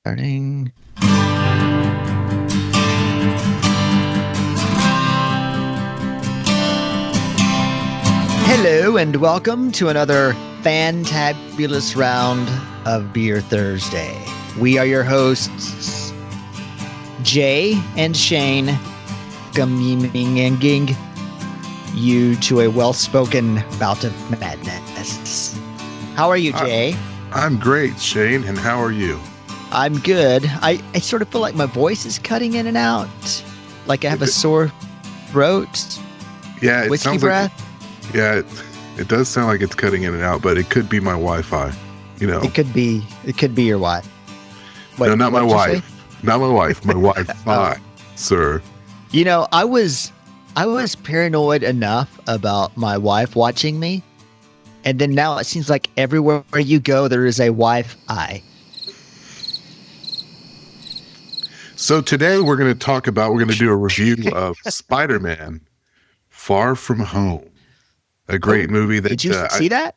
Starting. Hello and welcome to another fantabulous round of Beer Thursday. We are your hosts, Jay and Shayne, communing you to a well-spoken bout of madness. How are you, Jay? I'm great, Shayne, and how are you? I'm good. I sort of feel like my voice is cutting in and out, like I have a sore throat. Yeah, it Whiskey sounds breath. Like it does sound like it's cutting in and out, but it could be my Wi-Fi. You know, It could be your wife. Wait, no, not my what did you wife, say? not my wife, my Wi-Fi, sir. You know, I was paranoid enough about my wife watching me, and then now it seems like everywhere you go there is a Wi-Fi. So today we're going to do a review of Spider-Man: Far From Home, a great movie. That Did you see that?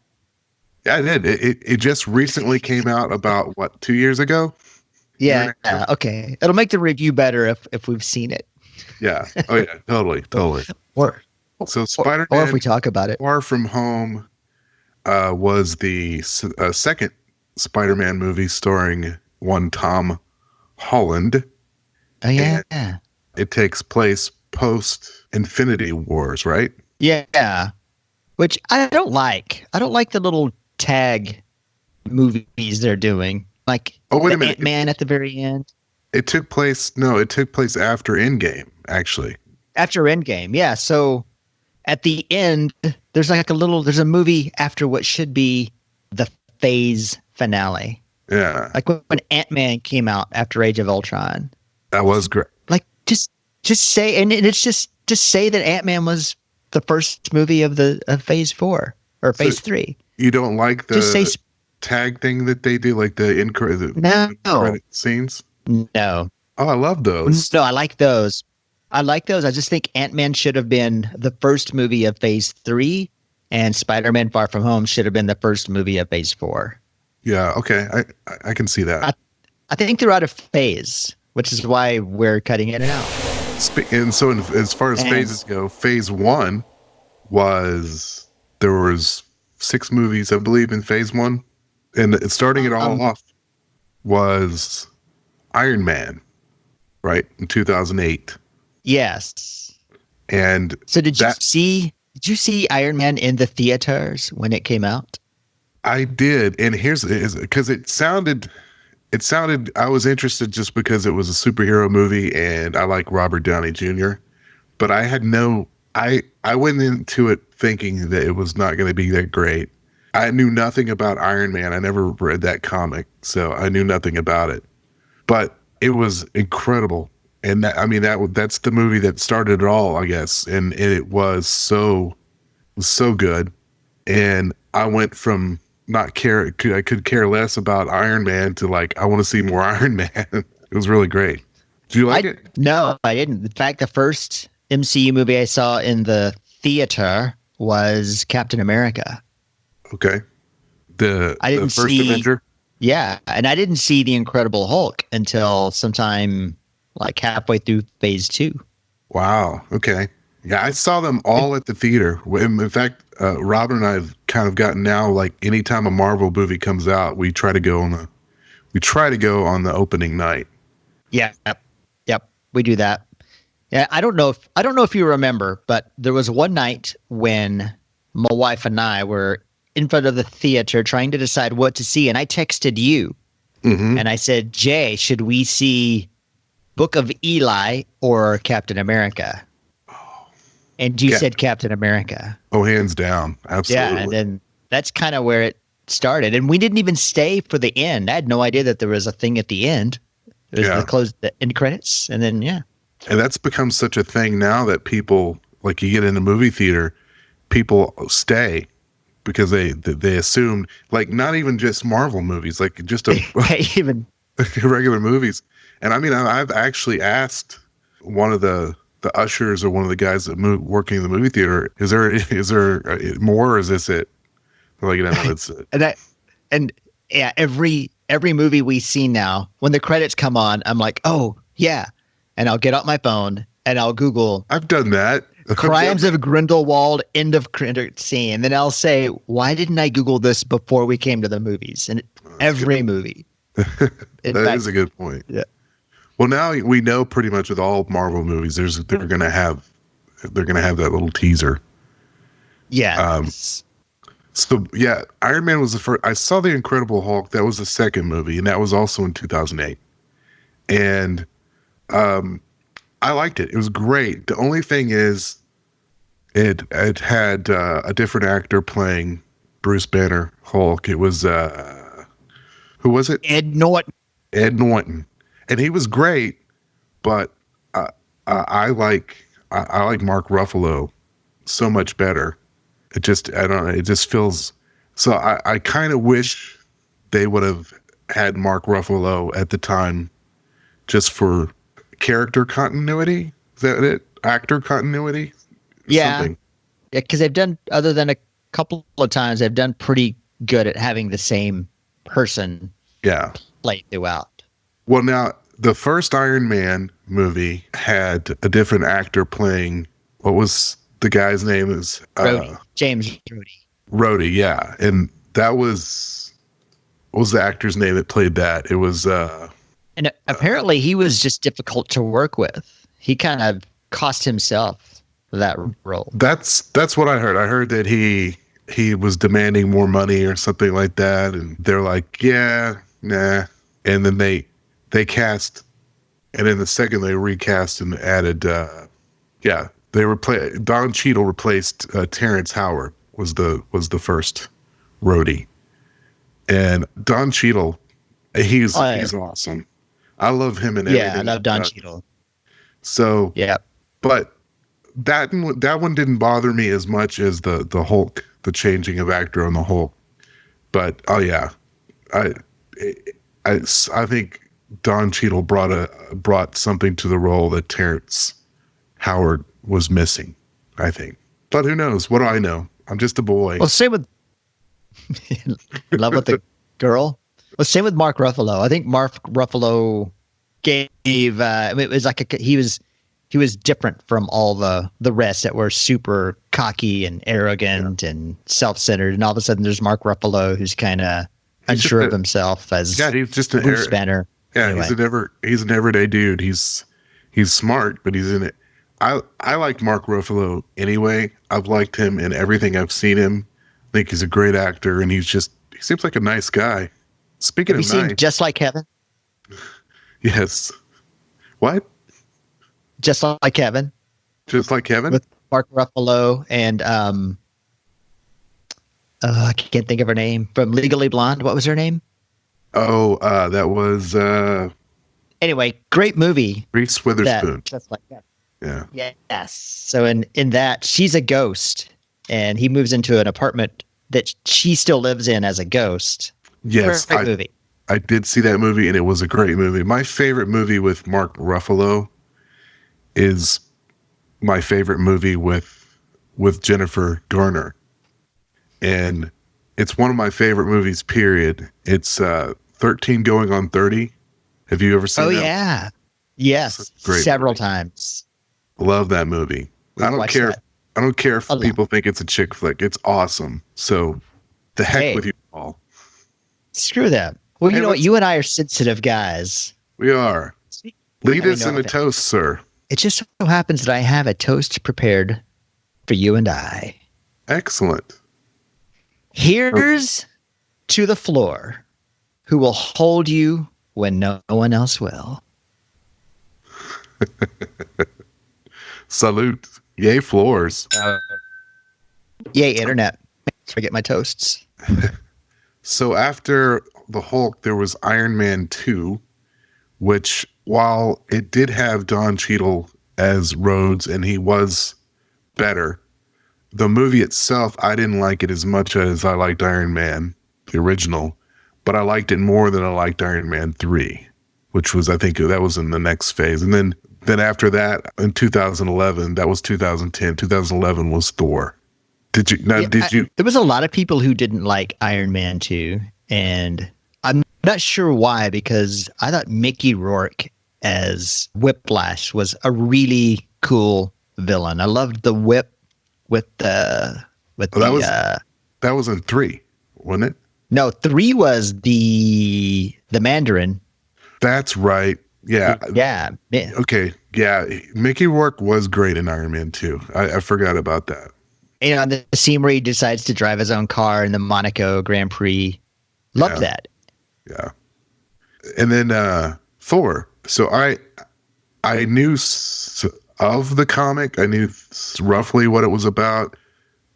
Yeah, I did. It just recently came out about 2 years ago. Yeah. Okay. It'll make the review better if we've seen it. Yeah. Oh yeah. Totally. Or Spider-Man: or if we talk about it. Far From Home was the second Spider-Man movie starring one Tom Holland. Oh yeah. It takes place post Infinity Wars, right? Yeah. Which I don't like. I don't like the little tag movies they're doing. Like Wait a minute. Ant-Man at the very end. It took place after Endgame, actually. After Endgame, yeah. So at the end, there's a movie after what should be the phase finale. Yeah. Like when Ant-Man came out after Age of Ultron. That was great. Like just say, and it's just say that Ant-Man was the first movie of phase 4 or phase 3. You don't like the Just say tag thing that they do, like the no. credit scenes? No. Oh, I love those. No, I like those. I just think Ant-Man should have been the first movie of phase 3 and Spider-Man Far From Home should have been the first movie of phase 4. Yeah, okay. I can see that. I think they're out of phase, which is why we're cutting in and out. And so as far as phases go, phase 1 there was 6 movies, I believe, in phase 1. And starting it all off was Iron Man, right, in 2008. Yes. And so did you see Iron Man in the theaters when it came out? I did. And here's because it sounded I was interested just because it was a superhero movie and I like Robert Downey Jr. But I had I went into it thinking that it was not going to be that great. I knew nothing about Iron Man. I never read that comic, so I knew nothing about it. But it was incredible. And that's the movie that started it all, I guess. And it was so good. And I went from I could care less about Iron Man to I want to see more Iron Man. It was really great. Did you like it? No, I didn't. In fact, the first MCU movie I saw in the theater was Captain America. Okay. The first Avenger? Yeah, and I didn't see The Incredible Hulk until sometime halfway through phase 2. Wow. Okay. Yeah, I saw them all at the theater. In fact, Robin and I have kind of gotten now, anytime a Marvel movie comes out, we try to go on the opening night. Yeah. Yep. We do that. Yeah, I don't know if you remember, but there was one night when my wife and I were in front of the theater trying to decide what to see, and I texted you, and I said, "Jay, should we see Book of Eli or Captain America?" And you said Captain America. Oh, hands down, absolutely. Yeah, and then that's kind of where it started, and we didn't even stay for the end. I had no idea that there was a thing at the end. It was the end credits, and then And that's become such a thing now that people, you get in a movie theater, people stay because they assume, not even just Marvel movies, just even regular movies. And I've actually asked one of the ushers or one of the guys that working in the movie theater, is there more, or is this it? They're like, no, that's it. and every every movie we see now, when the credits come on, I'm like, oh, yeah. And I'll get out my phone and I'll Google I've done that. Crimes of Grindelwald, end of credit scene. Then I'll say, why didn't I Google this before we came to the movies? And every movie. That is a good point. Yeah. Well, now we know pretty much with all Marvel movies, they're gonna have that little teaser. Yeah. So yeah, Iron Man was the first. I saw The Incredible Hulk. That was the second movie, and that was also in 2008. And I liked it. It was great. The only thing is, it had a different actor playing Bruce Banner Hulk. It was who was it? Ed Norton. Ed Norton, and he was great. But I like Mark Ruffalo so much better. It just, I don't know. It just feels so. I kind of wish they would have had Mark Ruffalo at the time, just for character continuity. Is that it? Actor continuity? Yeah. Something. Yeah, because they've done, other than a couple of times, they've done pretty good at having the same person play throughout. Well, now, the first Iron Man movie had a different actor playing, what was the guy's name? Is James Rhodey. Rhodey, yeah. And that was, what was the actor's name that played that? It was and apparently he was just difficult to work with. He kind of cost himself for that role. That's what I heard. I heard that he was demanding more money or something like that, and they're like, yeah, nah. And then they cast, and in the second they recast and added, Don Cheadle replaced Terrence Howard was the first Rhodey, and Don Cheadle, he's awesome. I love him and everything. Yeah, I love Don Cheadle. So yeah, but that one didn't bother me as much as the Hulk, the changing of actor on the Hulk. But oh yeah, I think Don Cheadle brought something to the role that Terrence Howard was missing, I think. But who knows? What do I know? I'm just a boy. Well, same with love with the girl. Well, same with Mark Ruffalo. I think Mark Ruffalo gave. It was like he was different from all the rest that were super cocky and arrogant and self-centered. And all of a sudden, there's Mark Ruffalo who's kind of unsure of himself as he's just an Bruce Banner. Yeah, anyway. he's an everyday dude. He's smart, but he's in it. I like Mark Ruffalo anyway. I've liked him in everything I've seen him. I think he's a great actor, and he seems like a nice guy. Speaking of nice, have you seen Just Like Heaven? Yes. What? Just Like Heaven. Just Like Heaven? With Mark Ruffalo and I can't think of her name, from Legally Blonde. What was her name? Oh, that was anyway, great movie. Reese Witherspoon. Just Like Heaven. Yeah. Yes. So in that, she's a ghost, and he moves into an apartment that she still lives in as a ghost. Yes, great movie. I did see that movie, and it was a great movie. My favorite movie with Mark Ruffalo is my favorite movie with Jennifer Garner, and it's one of my favorite movies. Period. It's 13 Going on 30. Have you ever seen? Oh that? Yeah, yes, several times. Love that movie. I don't care. I don't care if people think it's a chick flick. It's awesome. So, the heck with you all. Screw them. Well, you know what? You and I are sensitive guys. We are. Lead us in a toast, sir. It just so happens that I have a toast prepared for you and I. Excellent. Here's to the floor, who will hold you when no one else will. Salute. Yay, floors. Yay, internet. That's where I get my toasts. So after the Hulk, there was Iron Man 2, which, while it did have Don Cheadle as Rhodes and he was better, the movie itself, I didn't like it as much as I liked Iron Man, the original, but I liked it more than I liked Iron Man 3, which was, I think that was in the next phase. And then after that, in 2011, that was 2010, 2011 was Thor. There was a lot of people who didn't like Iron Man 2, and I'm Not sure why, because I thought Mickey Rourke as Whiplash was a really cool villain. I loved the whip with the Oh, that was in 3, wasn't it? no, 3 was the Mandarin. That's right. Yeah. Yeah. Okay. Yeah. Mickey Rourke was great in Iron Man 2. I forgot about that. You know, the scene where he decides to drive his own car in the Monaco Grand Prix. Loved that. Yeah. And then Thor. So I knew of the comic. I knew roughly what it was about,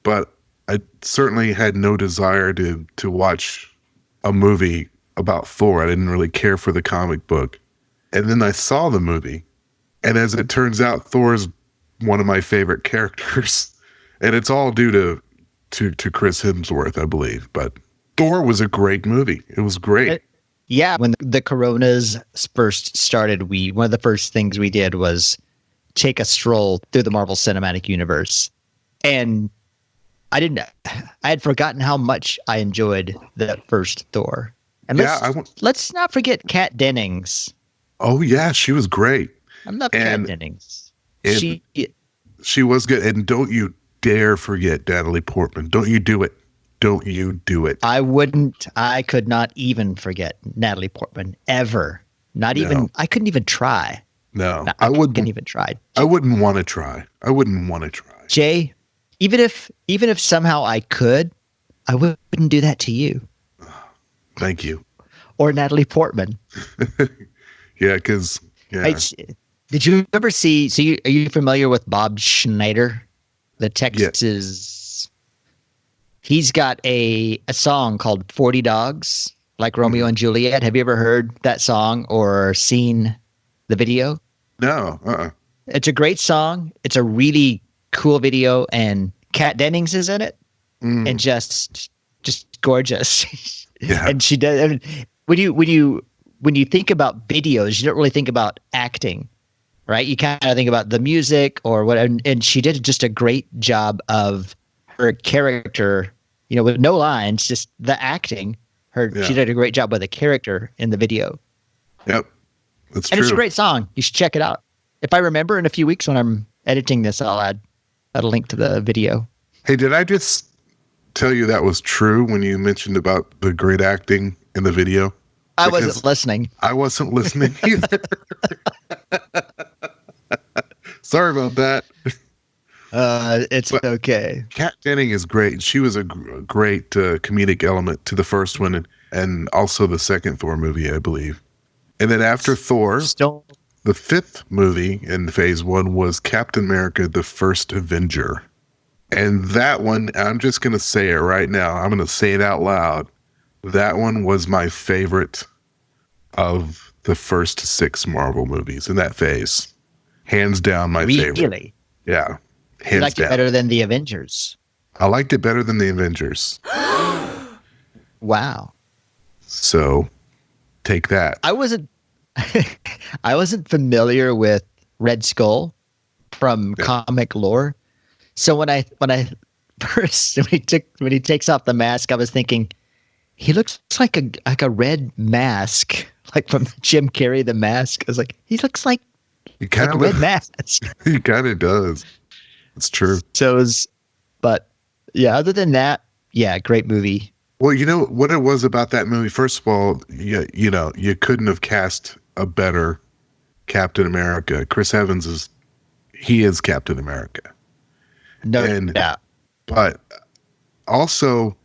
but I certainly had no desire to watch a movie about Thor. I didn't really care for the comic book. And then I saw the movie, and as it turns out, Thor is one of my favorite characters, and it's all due to Chris Hemsworth, I believe. But Thor was a great movie. It was great. Yeah, when the Coronas first started, one of the first things we did was take a stroll through the Marvel Cinematic Universe, and I had forgotten how much I enjoyed that first Thor. And let's not forget Kat Dennings. Oh yeah, she was great. I love Kat Dennings. She was good. And don't you dare forget Natalie Portman. Don't you do it. Don't you do it. I could not even forget Natalie Portman ever. Not even, I couldn't even try. No, I couldn't even try. I wouldn't want to try. Jay, even if somehow I could, I wouldn't do that to you. Thank you. Or Natalie Portman. Yeah, because did you ever see? So are you familiar with Bob Schneider, the Texas? He's got a song called 40 Dogs, like Romeo and Juliet. Have you ever heard that song or seen the video? No. It's a great song. It's a really cool video, and Kat Dennings is in it, and just gorgeous. Yeah. And she does. I mean, when you think about videos, you don't really think about acting, right? You kind of think about the music or what. And she did just a great job of her character, with no lines, just the acting. She did a great job with the character in the video. Yep, that's true. And it's a true. great song. You should check it out. If I remember in a few weeks when I'm editing this, I'll add a link to the video. Hey, did I just tell you that was true when you mentioned about the great acting in the video? I wasn't listening. I wasn't listening either. Sorry about that. It's okay. Kat Dennings is great. She was a great comedic element to the first one and also the second Thor movie, I believe. And then after Thor, the 5th movie in phase 1 was Captain America, the First Avenger. And that one, I'm just going to say it right now. I'm going to say it out loud. That one was my favorite of the first 6 Marvel movies in that phase. Hands down my favorite. Really? Yeah. You liked it better than the Avengers? I liked it better than the Avengers. Wow. So take that. I wasn't familiar with Red Skull from comic lore. So when he takes off the mask, I was thinking he looks like a red mask, like from Jim Carrey, The Mask. I was like, he looks like a red mask. He kind of does. It's true. But yeah, other than that, yeah, great movie. Well, you know what it was about that movie? First of all, you couldn't have cast a better Captain America. Chris Evans is Captain America. No doubt. But also,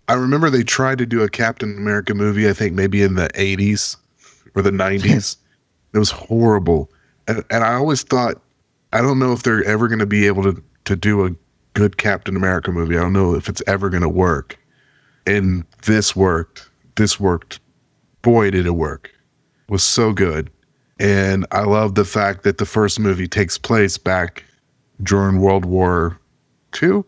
I remember they tried to do a Captain America movie, I think maybe in the 80s or the 90s. It was horrible. And I always thought, I don't know if they're ever going to be able to do a good Captain America movie. I don't know if it's ever going to work. And this worked. Boy, did it work. It was so good. And I love the fact that the first movie takes place back during World War II.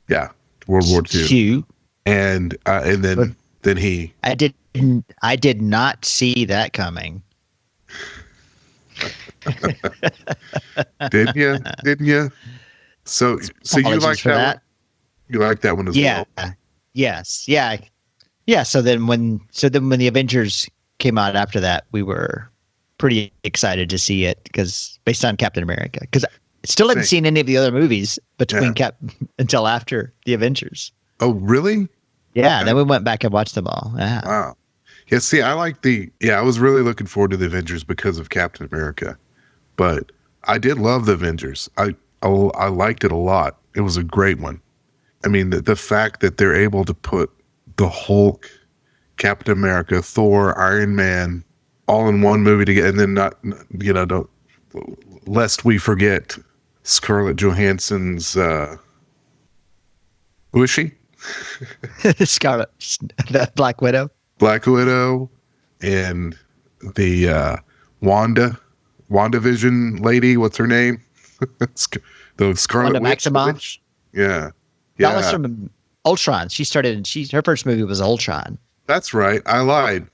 Yeah, World War II. And then he. I did not see that coming. Didn't you? So you like that one? You like that one as well? Yes. Yeah. Yeah. So then when the Avengers came out after that, we were pretty excited to see it because based on Captain America. Because I still hadn't Same. seen any of the other movies between Yeah. until after the Avengers. Oh, really? Yeah. Okay. Then we went back and watched them all. Yeah. Wow. Yeah, see, I was really looking forward to the Avengers because of Captain America. But I did love the Avengers. I liked it a lot. It was a great one. I mean, the fact that they're able to put the Hulk, Captain America, Thor, Iron Man, all in one movie together, and then don't lest we forget Scarlett Johansson's who is she? Scarlet, the Black Widow. Black Widow, and the WandaVision lady. What's her name? The Scarlet Wanda Witch. Maximoff. Yeah, That was yeah, from Ultron. Her first movie was Ultron. that's right. I lied.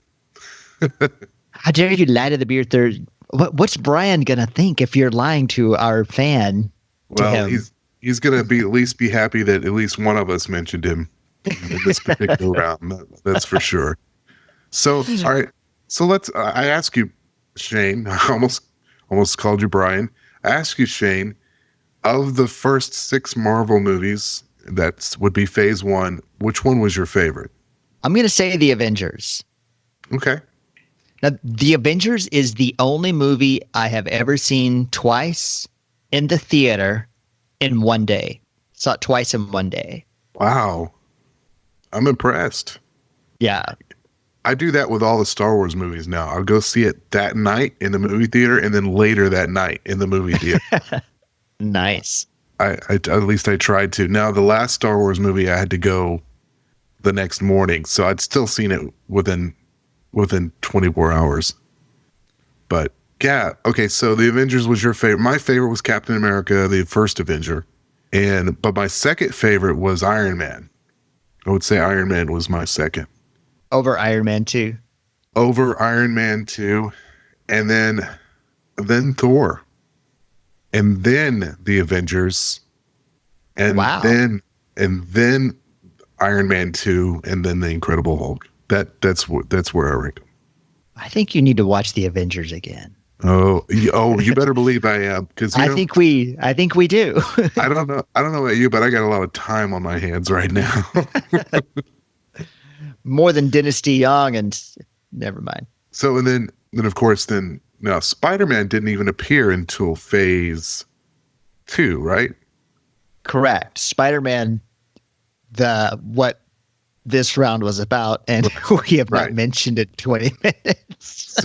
How dare you lie to the beard third? What's Brian gonna think if you're lying to our fan? Well, him. he's gonna at least be happy that at least one of us mentioned him in this particular round. That's for sure. So, all right. So I ask you, Shayne, I almost called you Brian. I ask you, Shayne, of the first 6 Marvel movies, that would be phase 1, which one was your favorite? I'm gonna say the Avengers. Okay. Now, the Avengers is the only movie I have ever seen twice in the theater in one day. Saw it twice in one day. Wow. I'm impressed. Yeah. I do that with all the Star Wars movies now. I'll go see it that night in the movie theater and then later that night in the movie theater. Nice. At least I tried to. Now, the last Star Wars movie, I had to go the next morning, so I'd still seen it within 24 hours. But yeah, okay, so the Avengers was your favorite. My favorite was Captain America, the first Avenger. But my second favorite was Iron Man. I would say Iron Man was my second. Over Iron Man 2. Over Iron Man 2, and then Thor. And then the Avengers. And Wow. then Iron Man 2, and then the Incredible Hulk. That's where I rank them. I think you need to watch the Avengers again. Oh, you better believe I am, because I think we do. I don't know about you, but I got a lot of time on my hands right now. More than Dynasty Young, and never mind. So and then of course now Spider-Man didn't even appear until phase 2, right? Correct. Spider-Man, what this round was about, and we have not mentioned it 20 minutes.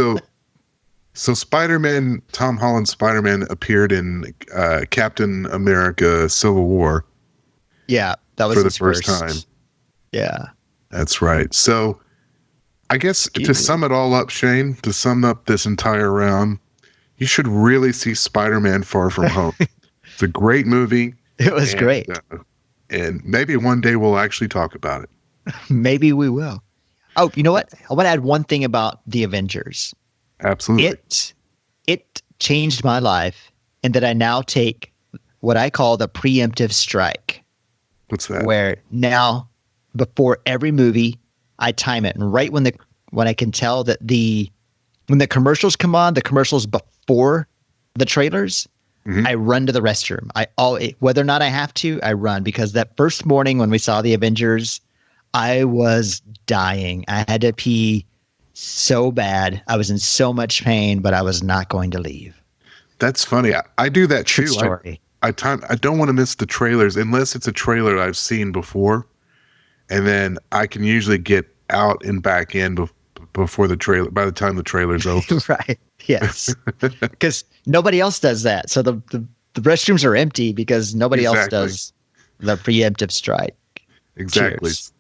So Spider-Man, Tom Holland's Spider-Man appeared in Captain America Civil War. Yeah, that was for the his first time. Yeah. That's right. So I guess to sum it all up, Shayne, to sum up this entire round, you should really see Spider-Man Far From Home. It's a great movie. It was great. And maybe one day we'll actually talk about it. Maybe we will. Oh, you know what? I want to add one thing about the Avengers. Absolutely. It changed my life in that I now take what I call the preemptive strike. What's that? Where now, before every movie, I time it, and right when I can tell that when the commercials come on, the commercials before the trailers, I run to the restroom. Whether or not I have to, I run, because that first morning when we saw the Avengers, I was dying. I had to pee so bad. I was in so much pain, but I was not going to leave. That's funny. I do that too. True story. I don't want to miss the trailers unless it's a trailer I've seen before, and then I can usually get out and back in before the trailer. By the time the trailer's over, Right? Yes, because nobody else does that. So the restrooms are empty because nobody else does the preemptive strike. Exactly. Cheers.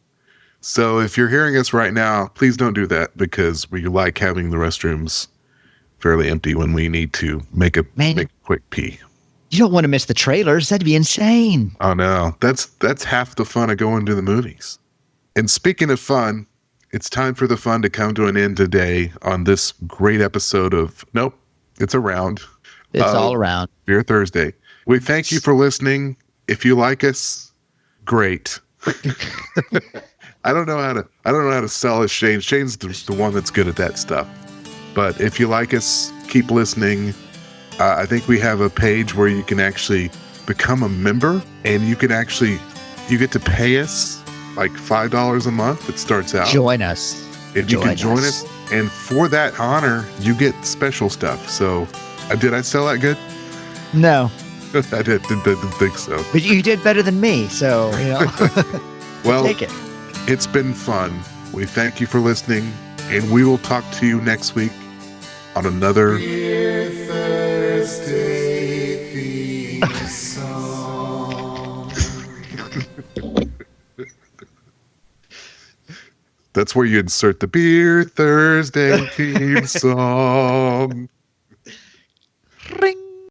So if you're hearing us right now, please don't do that, because we like having the restrooms fairly empty when we need to make a quick pee. You don't want to miss the trailers. That'd be insane. Oh no, that's half the fun of going to the movies. And speaking of fun, it's time for the fun to come to an end today on this great episode of it's around. It's all around. Beer Thursday. We thank you for listening. If you like us, great. I don't know how to sell us Shayne. Shayne's the one that's good at that stuff. But if you like us, keep listening. I think we have a page where you can actually become a member, and you get to pay us like $5 a month. It starts out. Join us. If you can join us, and for that honor, you get special stuff. So, did I sell that good? No, I didn't think so. but you did better than me, so Well, take it. It's been fun. We thank you for listening, and we will talk to you next week on another Thursday theme song. That's where you insert the Beer Thursday theme song. Ring.